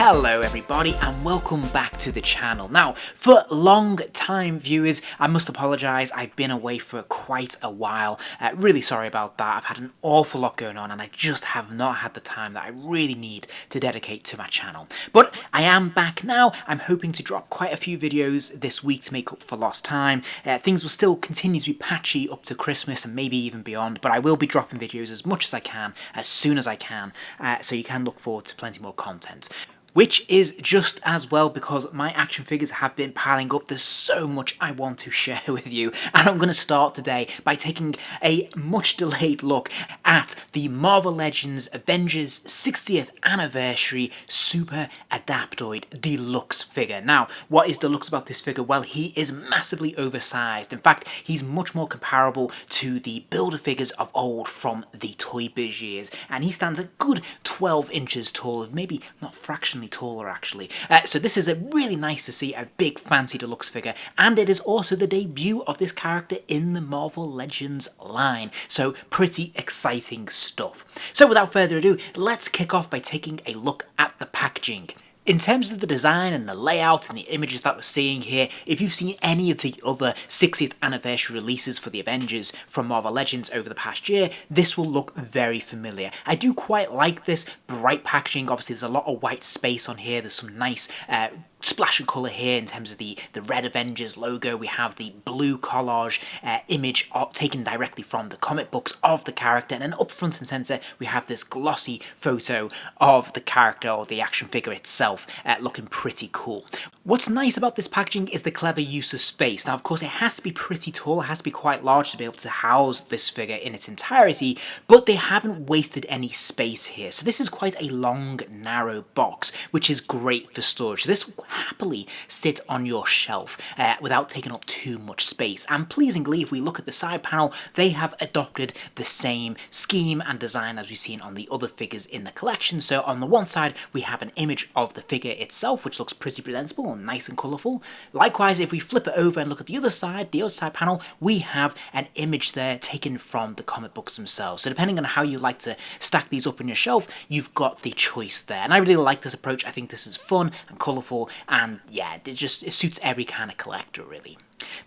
Hello everybody and welcome back to the channel. Now, for long time viewers, I must apologise, I've been away for quite a while. Really sorry about that. I've had an awful lot going on and I just have not had the time that I really need to dedicate to my channel. But I am back now. I'm hoping to drop quite a few videos this week to make up for lost time. Things will still continue to be patchy up to Christmas and maybe even beyond, but I will be dropping videos as much as I can, as soon as I can, so you can look forward to plenty more content. Which is just as well because my action figures have been piling up. There's so much I want to share with you, and I'm going to start today by taking a much delayed look at the Marvel Legends Avengers 60th Anniversary Super Adaptoid Deluxe figure. Now, what is deluxe about this figure? Well, he is massively oversized. In fact, he's much more comparable to the Builder figures of old from the Toy Biz years, and he stands a good 12 inches tall, maybe not fractionally taller actually. So this is a really nice to see, a big fancy deluxe figure, and it is also the debut of this character in the Marvel Legends line, so pretty exciting stuff. So without further ado, let's kick off by taking a look at the packaging. In terms of the design and the layout and the images that we're seeing here, if you've seen any of the other 60th anniversary releases for the Avengers from Marvel Legends over the past year, this will look very familiar. I do quite like this bright packaging. Obviously there's a lot of white space on here, there's some nice splash of colour here in terms of the red Avengers logo. We have the blue collage image taken directly from the comic books of the character, and then up front and centre we have this glossy photo of the character or the action figure itself looking pretty cool. What's nice about this packaging is the clever use of space. Now of course it has to be pretty tall, it has to be quite large to be able to house this figure in its entirety, but they haven't wasted any space here. So this is quite a long narrow box, which is great for storage. So this happily sit on your shelf without taking up too much space. And pleasingly, if we look at the side panel, they have adopted the same scheme and design as we've seen on the other figures in the collection. So on the one side we have an image of the figure itself, which looks pretty presentable and nice and colourful. Likewise, if we flip it over and look at the other side panel, we have an image there taken from the comic books themselves. So depending on how you like to stack these up on your shelf, you've got the choice there. And I really like this approach. I think this is fun and colourful, and yeah, it suits every kind of collector really.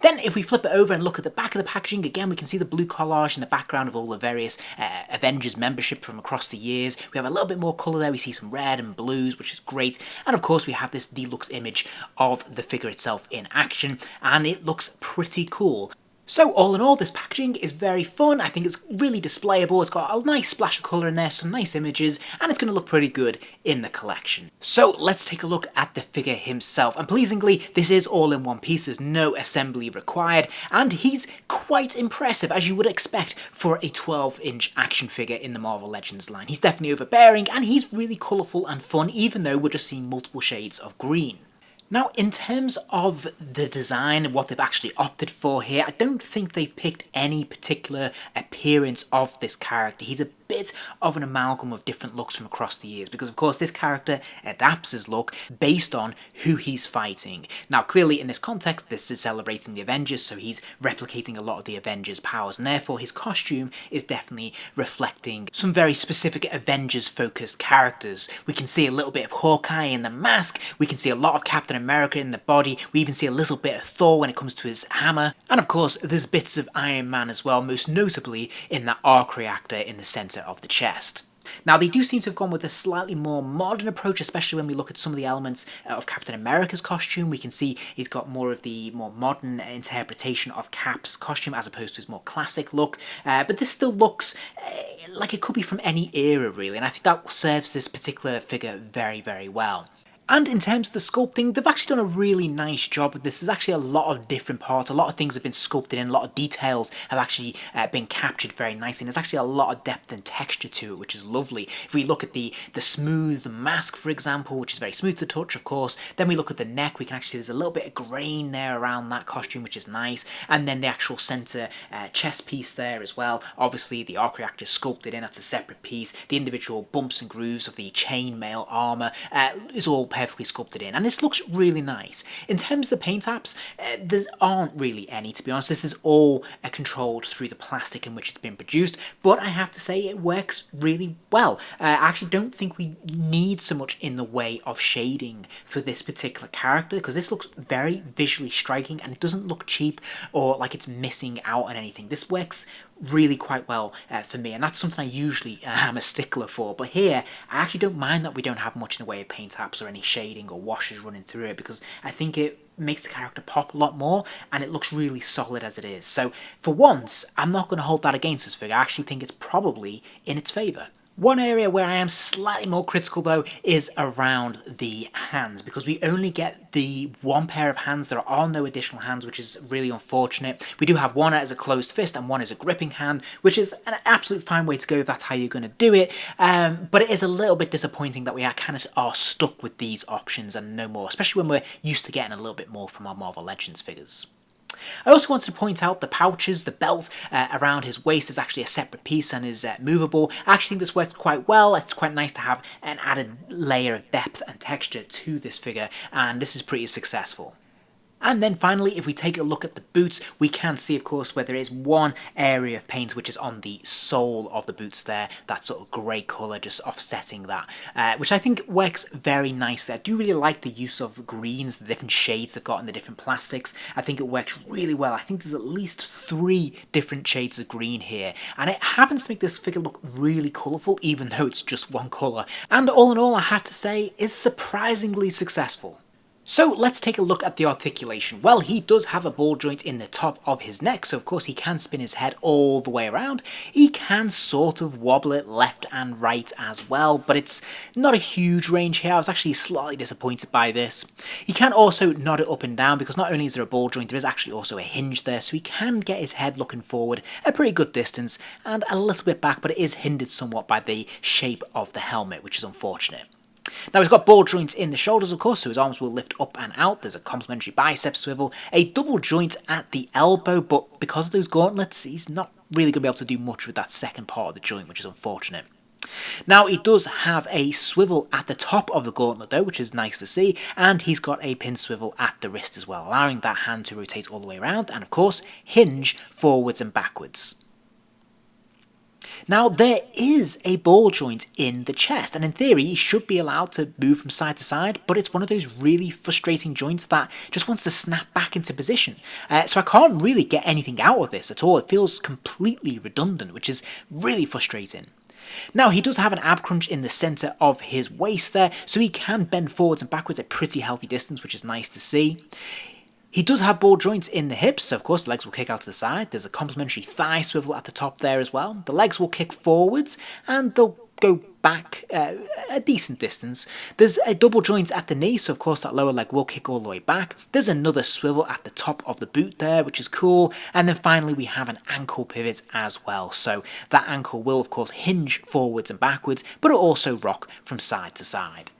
Then if we flip it over and look at the back of the packaging, again we can see the blue collage in the background of all the various Avengers membership from across the years. We have a little bit more colour there, we see some red and blues, which is great, and of course we have this deluxe image of the figure itself in action, and it looks pretty cool. So all in all, this packaging is very fun. I think it's really displayable. It's got a nice splash of colour in there, some nice images, and it's going to look pretty good in the collection. So let's take a look at the figure himself. And pleasingly, this is all in one piece. There's no assembly required, and he's quite impressive, as you would expect for a 12-inch action figure in the Marvel Legends line. He's definitely overbearing, and he's really colourful and fun, even though we're just seeing multiple shades of green. Now, in terms of the design and what they've actually opted for here, I don't think they've picked any particular appearance of this character. He's a bit of an amalgam of different looks from across the years, because of course this character adapts his look based on who he's fighting. Now clearly in this context this is celebrating the Avengers, so he's replicating a lot of the Avengers powers, and therefore his costume is definitely reflecting some very specific Avengers focused characters. We can see a little bit of Hawkeye in the mask, we can see a lot of Captain America in the body, we even see a little bit of Thor when it comes to his hammer, and of course there's bits of Iron Man as well, most notably in that arc reactor in the centre of the chest. Now they do seem to have gone with a slightly more modern approach, especially when we look at some of the elements of Captain America's costume. We can see he's got more of the more modern interpretation of Cap's costume as opposed to his more classic look, but this still looks like it could be from any era really, and I think that serves this particular figure very, very well. And in terms of the sculpting, they've actually done a really nice job with this. There's actually a lot of different parts, a lot of things have been sculpted in, a lot of details have actually been captured very nicely, and there's actually a lot of depth and texture to it, which is lovely. If we look at the smooth mask, for example, which is very smooth to touch, of course, then we look at the neck, we can actually see there's a little bit of grain there around that costume, which is nice, and then the actual centre chest piece there as well. Obviously, the arc reactor is sculpted in, that's a separate piece. The individual bumps and grooves of the chainmail armour is all perfectly sculpted in, and this looks really nice. In terms of the paint apps, there aren't really any, to be honest. This is all controlled through the plastic in which it's been produced, but I have to say it works really well. I actually don't think we need so much in the way of shading for this particular character, because this looks very visually striking and it doesn't look cheap or like it's missing out on anything. This works really quite well for me, and that's something I usually am a stickler for, but here I actually don't mind that we don't have much in the way of paint apps or any shading or washes running through it, because I think it makes the character pop a lot more and it looks really solid as it is. So for once, I'm not going to hold that against this figure. I actually think it's probably in its favour. One area where I am slightly more critical though is around the hands, because we only get the one pair of hands. There are no additional hands, which is really unfortunate. We do have one as a closed fist and one as a gripping hand, which is an absolute fine way to go if that's how you're going to do it, but it is a little bit disappointing that we are stuck with these options and no more, especially when we're used to getting a little bit more from our Marvel Legends figures. I also wanted to point out the pouches. The belt around his waist is actually a separate piece and is movable. I actually think this worked quite well. It's quite nice to have an added layer of depth and texture to this figure, and this is pretty successful. And then finally, if we take a look at the boots, we can see, of course, where there is one area of paint which is on the sole of the boots there, that sort of grey colour just offsetting that, which I think works very nicely. I do really like the use of greens, the different shades they've got in the different plastics. I think it works really well. I think there's at least 3 different shades of green here, and it happens to make this figure look really colourful, even though it's just one colour. And all in all, I have to say, is surprisingly successful. So let's take a look at the articulation. Well, he does have a ball joint in the top of his neck, so of course he can spin his head all the way around. He can sort of wobble it left and right as well, but it's not a huge range here. I was actually slightly disappointed by this. He can also nod it up and down, because not only is there a ball joint, there is actually also a hinge there, so he can get his head looking forward a pretty good distance and a little bit back, but it is hindered somewhat by the shape of the helmet, which is unfortunate. Now he's got ball joints in the shoulders, of course, so his arms will lift up and out. There's a complementary bicep swivel, a double joint at the elbow, but because of those gauntlets, he's not really going to be able to do much with that second part of the joint, which is unfortunate. Now he does have a swivel at the top of the gauntlet though, which is nice to see, and he's got a pin swivel at the wrist as well, allowing that hand to rotate all the way around and of course hinge forwards and backwards. Now there is a ball joint in the chest, and in theory he should be allowed to move from side to side, but it's one of those really frustrating joints that just wants to snap back into position. So I can't really get anything out of this at all. It feels completely redundant, which is really frustrating. Now he does have an ab crunch in the centre of his waist there, so he can bend forwards and backwards a pretty healthy distance, which is nice to see. He does have ball joints in the hips, so of course the legs will kick out to the side. There's a complementary thigh swivel at the top there as well. The legs will kick forwards and they'll go back a decent distance. There's a double joint at the knee, so of course that lower leg will kick all the way back. There's another swivel at the top of the boot there, which is cool. And then finally we have an ankle pivot as well. So that ankle will of course hinge forwards and backwards, but it'll also rock from side to side.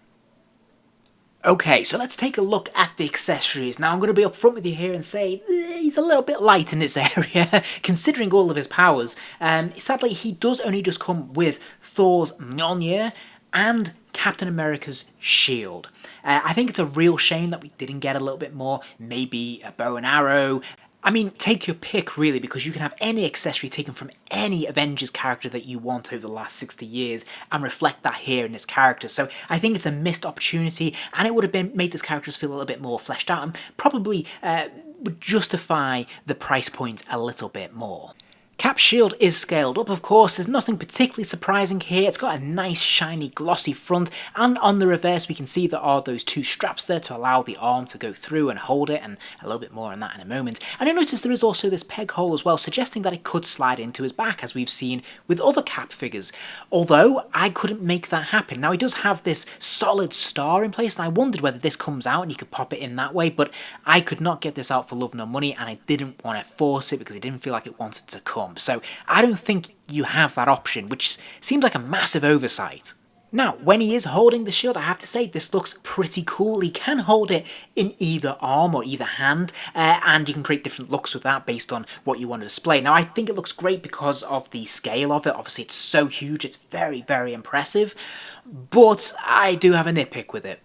Okay, so let's take a look at the accessories. Now I'm going to be upfront with you here and say he's a little bit light in this area, considering all of his powers. Sadly, he does only just come with Thor's Mjolnir and Captain America's shield. I think it's a real shame that we didn't get a little bit more, maybe a bow and arrow. I mean, take your pick really, because you can have any accessory taken from any Avengers character that you want over the last 60 years and reflect that here in this character. So I think it's a missed opportunity, and it would have made this character feel a little bit more fleshed out and probably would justify the price point a little bit more. Cap's shield is scaled up, of course. There's nothing particularly surprising here. It's got a nice shiny glossy front, and on the reverse we can see there are those 2 straps there to allow the arm to go through and hold it, and a little bit more on that in a moment. And I notice there is also this peg hole as well, suggesting that it could slide into his back, as we've seen with other Cap figures, although I couldn't make that happen. Now he does have this solid star in place, and I wondered whether this comes out and you could pop it in that way, but I could not get this out for love nor money, and I didn't want to force it because I didn't feel like it wanted to come. So I don't think you have that option, which seems like a massive oversight. Now, when he is holding the shield, I have to say this looks pretty cool. He can hold it in either arm or either hand, and you can create different looks with that based on what you want to display. Now, I think it looks great because of the scale of it. Obviously, it's so huge, it's very, very impressive, but I do have a nitpick with it.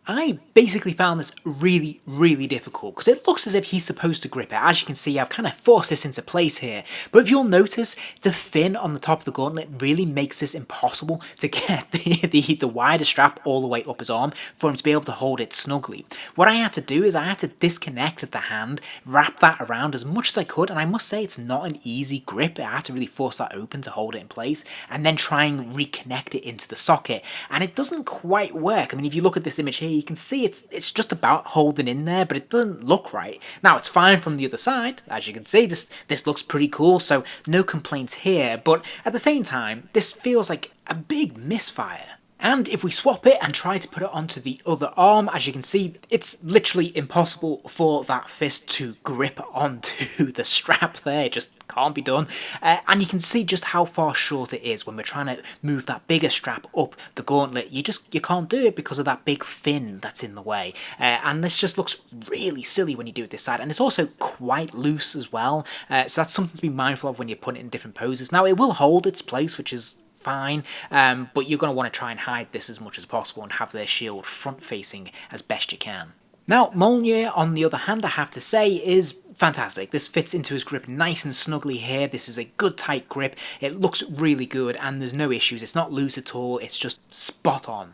I basically found this really difficult because it looks as if he's supposed to grip it. As you can see, I've kind of forced this into place here. But if you'll notice, the fin on the top of the gauntlet really makes this impossible to get the wider strap all the way up his arm for him to be able to hold it snugly. What I had to do is I had to disconnect the hand, wrap that around as much as I could, and I must say it's not an easy grip. I had to really force that open to hold it in place and then try and reconnect it into the socket. And it doesn't quite work. I mean, if you look at this image here, you can see it's just about holding in there, but it doesn't look right. Now, it's fine from the other side. As you can see, this looks pretty cool, so no complaints here, but at the same time, this feels like a big misfire. And if we swap it and try to put it onto the other arm, as you can see, it's literally impossible for that fist to grip onto the strap there. It just can't be done. And you can see just how far short it is when we're trying to move that bigger strap up the gauntlet. You can't do it because of that big fin that's in the way. And this just looks really silly when you do it this side. And it's also quite loose as well. So that's something to be mindful of when you put it in different poses. Now, it will hold its place, which is fine, but you're going to want to try and hide this as much as possible and have their shield front facing as best you can. Now, Mjolnir, on the other hand, I have to say, is fantastic. This fits into his grip nice and snugly here. This is a good tight grip. It looks really good and there's no issues. It's not loose at all. It's just spot on.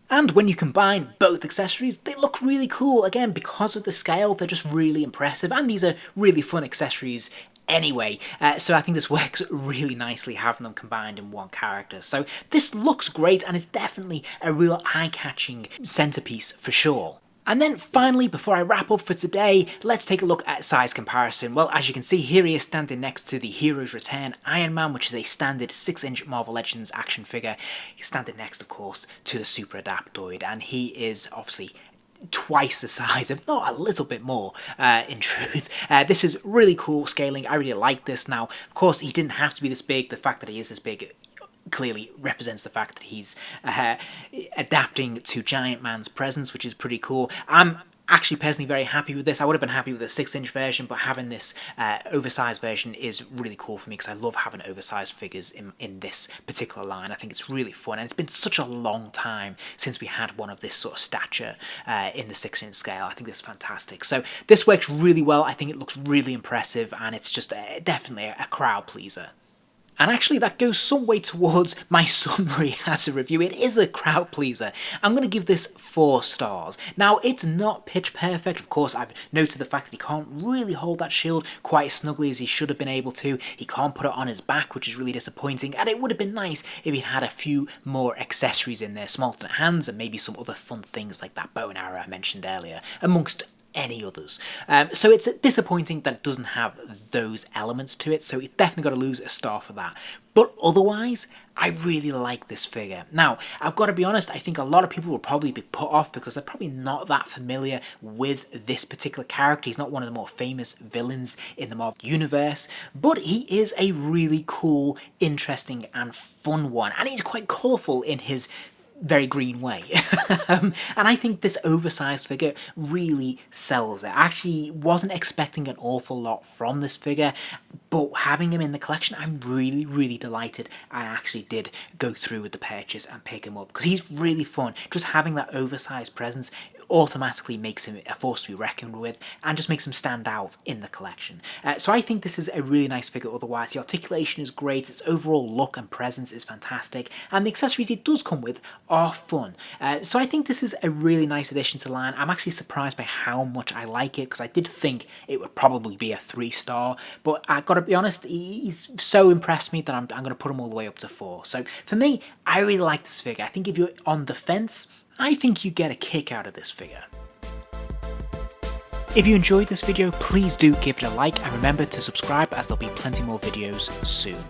And when you combine both accessories, they look really cool. Again, because of the scale, they're just really impressive, and these are really fun accessories anyway, so I think this works really nicely having them combined in one character. So this looks great, and it's definitely a real eye-catching centerpiece for sure. And then finally, before I wrap up for today, let's take a look at size comparison. Well, as you can see, here he is standing next to the Heroes Return Iron Man, which is a standard 6-inch Marvel Legends action figure. He's standing next, of course, to the Super Adaptoid, and he is obviously twice the size, if not a little bit more, in truth. This is really cool scaling. I really like this. Now, of course, he didn't have to be this big. The fact that he is this big clearly represents the fact that he's adapting to Giant Man's presence, which is pretty cool. I'm actually personally very happy with this. I would have been happy with a 6-inch version, but having this oversized version is really cool for me because I love having oversized figures in this particular line. I think it's really fun, and it's been such a long time since we had one of this sort of stature in the 6-inch scale. I think this is fantastic. So this works really well. I think it looks really impressive, and it's just definitely a crowd pleaser. And actually that goes some way towards my summary as a review. It is a crowd pleaser. I'm going to give this 4 stars. Now, it's not pitch perfect. Of course, I've noted the fact that he can't really hold that shield quite as snugly as he should have been able to. He can't put it on his back, which is really disappointing. And it would have been nice if he had a few more accessories in there, some alternate hands, and maybe some other fun things like that bow and arrow I mentioned earlier, amongst any others. So it's disappointing that it doesn't have those elements to it, so it's definitely got to lose a star for that. But otherwise, I really like this figure. Now, I've got to be honest, I think a lot of people will probably be put off because they're probably not that familiar with this particular character. He's not one of the more famous villains in the Marvel Universe, but he is a really cool, interesting, and fun one. And he's quite colourful in his very green way. And I think this oversized figure really sells it. I actually wasn't expecting an awful lot from this figure, but having him in the collection, I'm really delighted I actually did go through with the purchase and pick him up because he's really fun. Just having that oversized presence automatically makes him a force to be reckoned with and just makes him stand out in the collection. So I think this is a really nice figure otherwise. The articulation is great, its overall look and presence is fantastic, and the accessories it does come with are fun. So I think this is a really nice addition to the line. I'm actually surprised by how much I like it because I did think it would probably be a 3-star, but I gotta be honest, he's so impressed me that I'm gonna put him all the way up to 4. So for me, I really like this figure. I think if you're on the fence, I think you get a kick out of this figure. If you enjoyed this video, please do give it a like and remember to subscribe as there'll be plenty more videos soon.